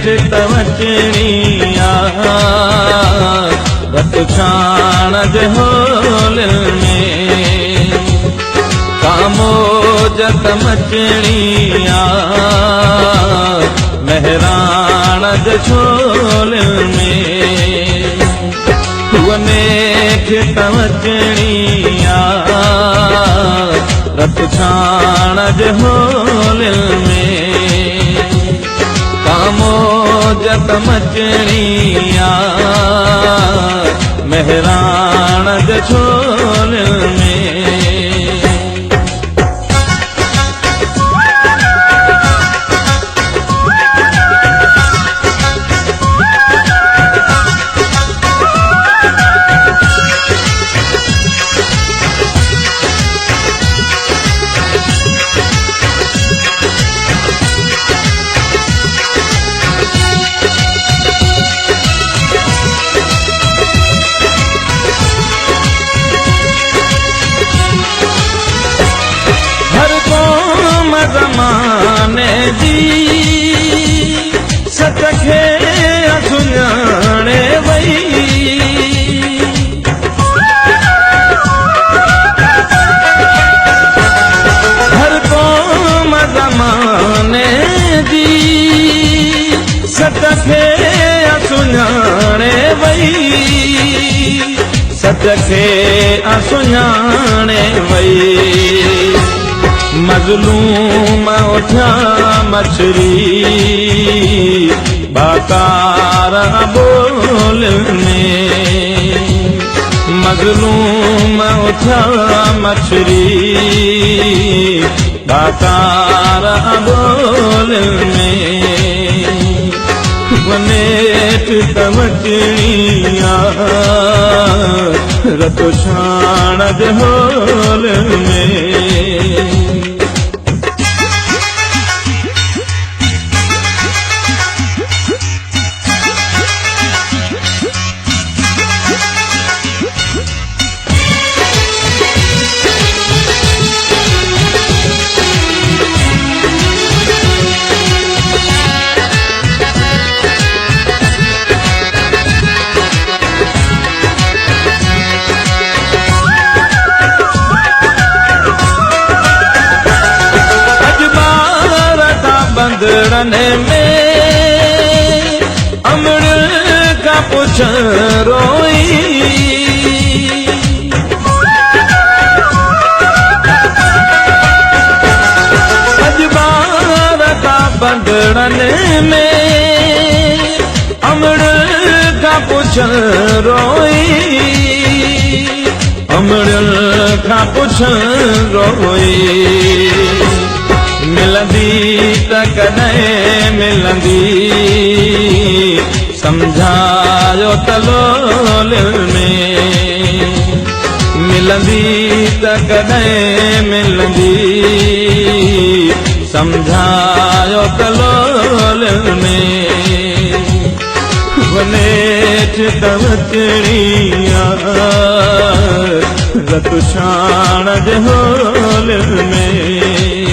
तवचणिया रत छाण जे होलिल में कामोज तमचणिया महराण जे छोलिल में वनेठ तवचणिया रत छाण जे होलिल में कामोज तमचणिया महराण जे छोलिल में ज़माने जी सच खे सुञाणे वई हर क़ौम ज़माने जी सच खे सुञाणे वई सच खे सुञाणे वई मज़लूम उठा मछरी बाकार बोल में मज़लूम उठा मछरी बाकार बोल में वनेठ तवचणिया रत छाण जे होल में बंदरने में अमृत का पुछ रोई अजबार का बंदरने में अमृत का पुछ रोई अमृत का पुछ रोई मिलंदी त कॾहिं मिलंदी सम्झायो त लोलिल में मिलंदी त कॾहिं मिलंदी सम्झायो त लोलिल में वनेठ तवचणिया रत छाण जे होलिल में